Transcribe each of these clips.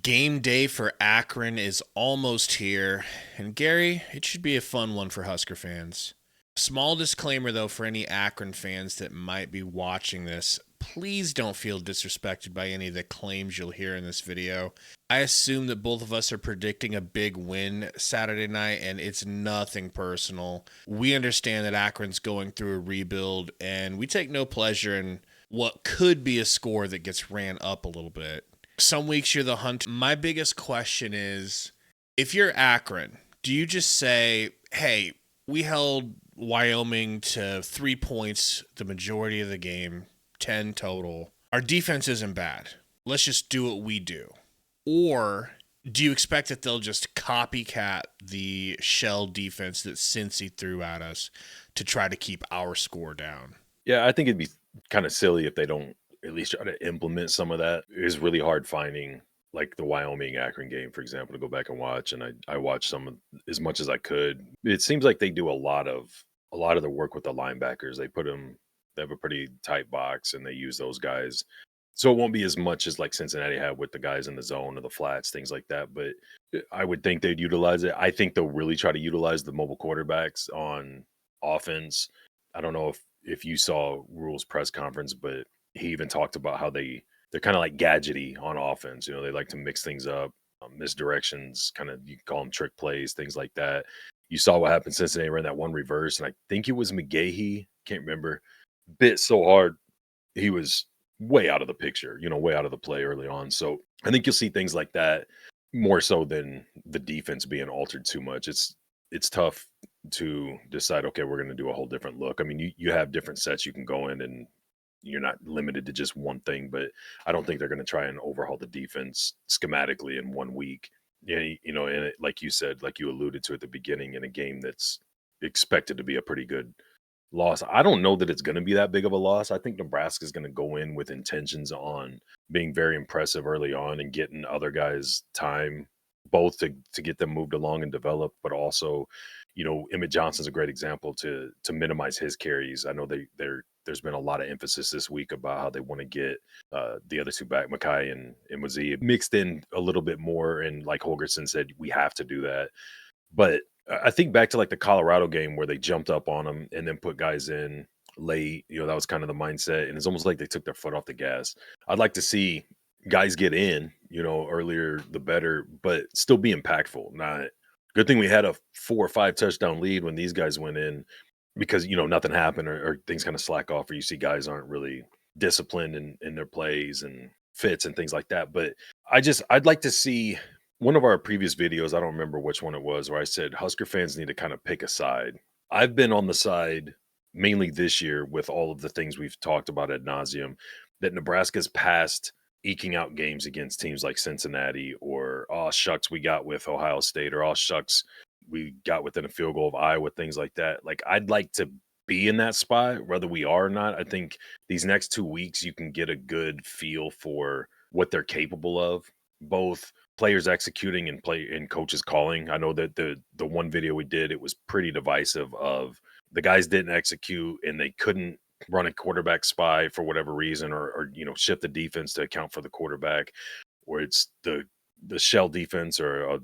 Game day for Akron is almost here, and Gary, it should be a fun one for Husker fans. Small disclaimer though for any Akron fans that might be watching this, please don't feel disrespected by any of the claims you'll hear in this video. I assume that both of us are predicting a big win Saturday night, and it's nothing personal. We understand that Akron's going through a rebuild, and we take no pleasure in what could be a score that gets ran up a little bit. Some weeks you're the hunter. My biggest question is, if you're Akron, do you just say, hey, we held Wyoming to 3 points the majority of the game, 10 total. Our defense isn't bad. Let's just do what we do. Or do you expect that they'll just copycat the shell defense that Cincy threw at us to try to keep our score down? Yeah, I think it'd be kind of silly if they don't at least try to implement some of that. It's really hard finding like the Wyoming Akron game, for example, to go back and watch. And I watched some as much as I could. It seems like they do a lot of the work with the linebackers. They have a pretty tight box and they use those guys. So it won't be as much as like Cincinnati had with the guys in the zone or the flats, things like that. But I would think they'd utilize it. I think they'll really try to utilize the mobile quarterbacks on offense. I don't know if you saw Rule's press conference, but he even talked about how they're kind of like gadgety on offense. You know, they like to mix things up, misdirections, kind of you can call them trick plays, things like that. You saw what happened since they ran that one reverse, and I think it was McGahee, can't remember, bit so hard he was way out of the picture, way out of the play early on. So I think you'll see things like that more so than the defense being altered too much. It's tough to decide, okay, we're going to do a whole different look. I mean, you have different sets you can go in and you're not limited to just one thing, but I don't think they're going to try and overhaul the defense schematically in 1 week. Yeah, and like you said, like you alluded to at the beginning, in a game that's expected to be a pretty good loss. I don't know that it's going to be that big of a loss. I think Nebraska's going to go in with intentions on being very impressive early on and getting other guys time, both to get them moved along and developed, but also, Emmett Johnson's a great example to minimize his carries. I know there's been a lot of emphasis this week about how they want to get the other two back, Mackay and Wazee, mixed in a little bit more. And like Holgerson said, we have to do that. But I think back to like the Colorado game where they jumped up on them and then put guys in late. That was kind of the mindset. And it's almost like they took their foot off the gas. I'd like to see guys get in, earlier the better, but still be impactful. Not good thing we had a 4 or 5 touchdown lead when these guys went in because, nothing happened or things kind of slack off or you see guys aren't really disciplined in their plays and fits and things like that. But I'd like to see one of our previous videos, I don't remember which one it was, where I said Husker fans need to kind of pick a side. I've been on the side mainly this year with all of the things we've talked about ad nauseum that Nebraska's past eking out games against teams like Cincinnati or, oh, shucks, we got with Ohio State or, oh, shucks, we got within a field goal of Iowa, things like that. Like, I'd like to be in that spot, whether we are or not. I think these next 2 weeks, you can get a good feel for what they're capable of, both players executing and coaches calling. I know that the one video we did, it was pretty divisive of the guys didn't execute and they couldn't run a quarterback spy for whatever reason or shift the defense to account for the quarterback, or it's the shell defense or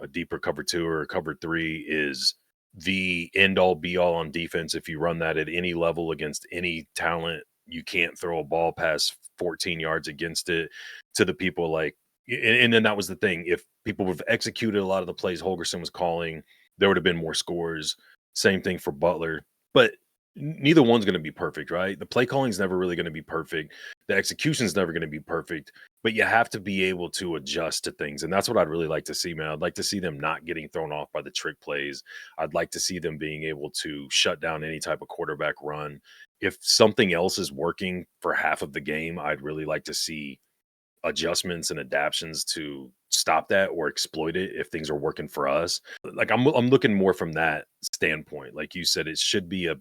a deeper cover 2 or cover 3 is the end all be all on defense. If you run that at any level against any talent, you can't throw a ball past 14 yards against it to the people like. And then that was the thing. If people would have executed a lot of the plays Holgerson was calling, there would have been more scores. Same thing for Butler. But neither one's going to be perfect, right? The play calling is never really going to be perfect. The execution is never going to be perfect. But you have to be able to adjust to things. And that's what I'd really like to see, man. I'd like to see them not getting thrown off by the trick plays. I'd like to see them being able to shut down any type of quarterback run. If something else is working for half of the game, I'd really like to see adjustments and adaptions to stop that or exploit it if things are working for us. Like I'm looking more from that standpoint. Like you said, it should be a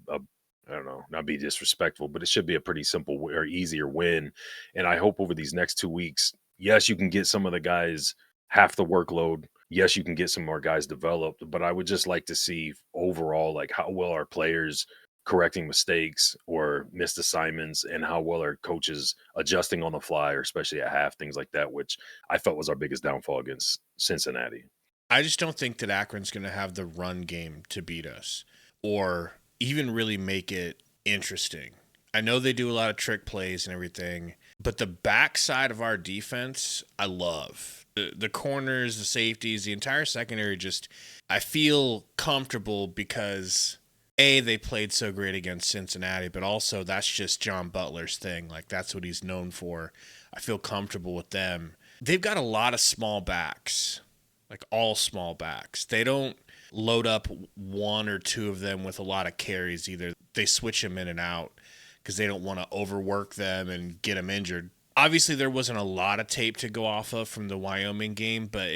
I don't know, not be disrespectful, but it should be a pretty simple or easier win. And I hope over these next 2 weeks, yes, you can get some of the guys half the workload. Yes, you can get some more guys developed, but I would just like to see overall like how well our players correcting mistakes or missed assignments, and how well are coaches adjusting on the fly, or especially at half, things like that, which I felt was our biggest downfall against Cincinnati. I just don't think that Akron's going to have the run game to beat us or even really make it interesting. I know they do a lot of trick plays and everything, but the backside of our defense, I love. The corners, the safeties, the entire secondary just, I feel comfortable because A, they played so great against Cincinnati, but also that's just John Butler's thing. Like, that's what he's known for. I feel comfortable with them. They've got a lot of small backs, like all small backs. They don't load up one or two of them with a lot of carries either. They switch them in and out because they don't want to overwork them and get them injured. Obviously, there wasn't a lot of tape to go off of from the Wyoming game, but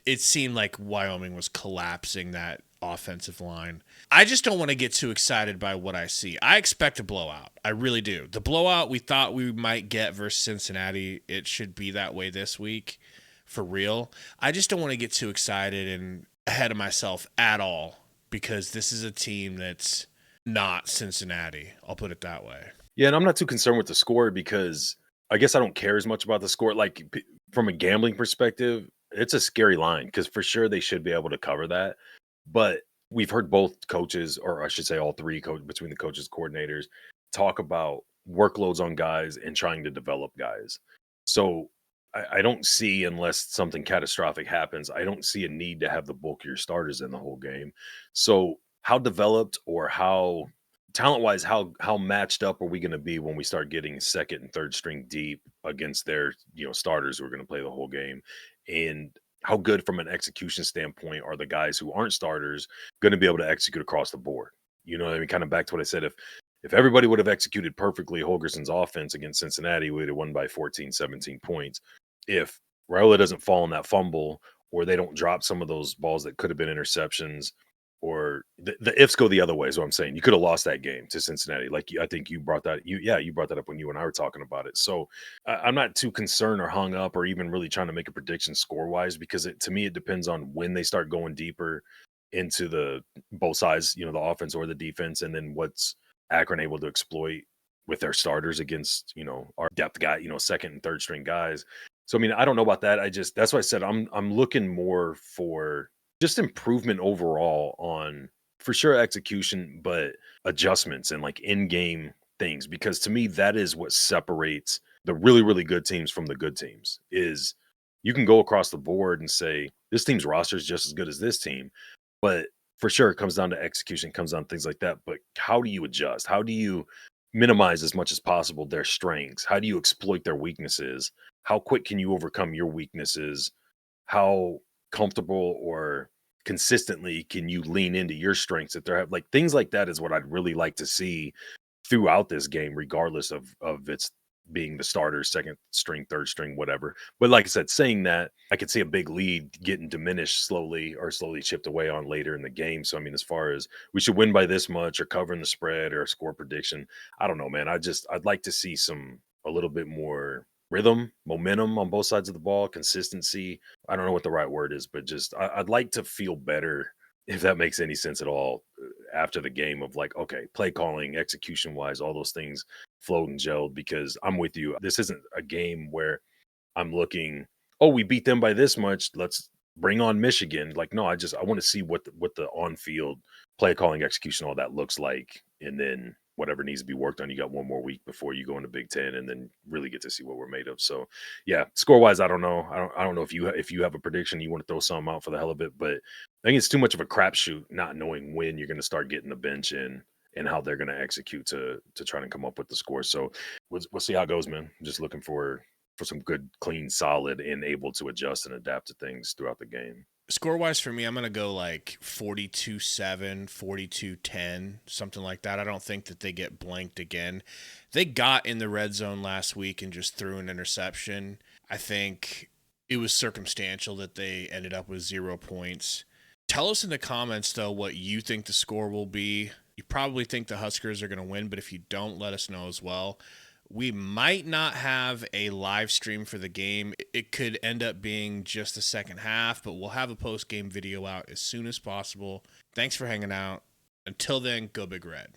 it seemed like Wyoming was collapsing that offensive line. I just don't want to get too excited by what I see. I expect a blowout. I really do. The blowout we thought we might get versus Cincinnati, it should be that way this week. For real. I just don't want to get too excited and ahead of myself at all because this is a team that's not Cincinnati. I'll put it that way. Yeah, and I'm not too concerned with the score because I guess I don't care as much about the score. Like from a gambling perspective, it's a scary line because for sure they should be able to cover that. But we've heard both coaches, or I should say all three between the coaches, coordinators, talk about workloads on guys and trying to develop guys. So I don't see, unless something catastrophic happens, I don't see a need to have the bulk of your starters in the whole game. So how developed or how talent wise, how matched up are we going to be when we start getting second and third string deep against their starters who are going to play the whole game? And how good from an execution standpoint are the guys who aren't starters going to be able to execute across the board? You know what I mean? Kind of back to what I said. If everybody would have executed perfectly Holgerson's offense against Cincinnati, we would have won by 14, 17 points. If Raiola doesn't fall in that fumble, or they don't drop some of those balls that could have been interceptions, or the ifs go the other way is what I'm saying. You could have lost that game to Cincinnati. Like I think you brought that you brought that up when you and I were talking about it. So I'm not too concerned or hung up or even really trying to make a prediction score wise, because to me it depends on when they start going deeper into the both sides, the offense or the defense, and then what's Akron able to exploit with their starters against our depth guy, second and third string guys. So I mean, I don't know about that. That's why I said I'm looking more for just improvement overall on, for sure, execution, but adjustments and like in-game things, because to me that is what separates the really really good teams from the good teams. Is you can go across the board and say this team's roster is just as good as this team, but for sure it comes down to execution, comes down to things like that. But how do you adjust? How do you minimize as much as possible their strengths? How do you exploit their weaknesses? How quick can you overcome your weaknesses? How comfortable or consistently can you lean into your strengths that they're like things like that is what I'd really like to see throughout this game, regardless of its being the starter, second string, third string, whatever. But like I said, saying that, I could see a big lead getting diminished slowly or slowly chipped away on later in the game. So I mean, as far as we should win by this much or covering the spread or a score prediction, I don't know, man. I'd like to see a little bit more rhythm, momentum on both sides of the ball, consistency. I don't know what the right word is, but just I'd like to feel better, if that makes any sense at all, after the game, of like, okay, play calling, execution wise, all those things flowed and gelled. Because I'm with you. This isn't a game where I'm looking, oh, we beat them by this much, let's bring on Michigan. Like, no, I want to see what the on field play calling, execution, all that looks like, and then whatever needs to be worked on. You got one more week before you go into Big Ten, and then really get to see what we're made of. So, yeah, score wise, I don't know. I don't know if you have a prediction, you want to throw something out for the hell of it, but I think it's too much of a crapshoot not knowing when you're going to start getting the bench in and how they're going to execute to try and come up with the score. So we'll see how it goes, man. I'm just looking for some good, clean, solid, and able to adjust and adapt to things throughout the game. Score wise for me, I'm going to go like 42-7, 42-10, something like that. I don't think that they get blanked again. They got in the red zone last week and just threw an interception. I think it was circumstantial that they ended up with 0 points. Tell us in the comments, though, what you think the score will be. You probably think the Huskers are going to win, but if you don't, let us know as well. We might not have a live stream for the game. It could end up being just the second half, but we'll have a post-game video out as soon as possible. Thanks for hanging out. Until then, go Big Red.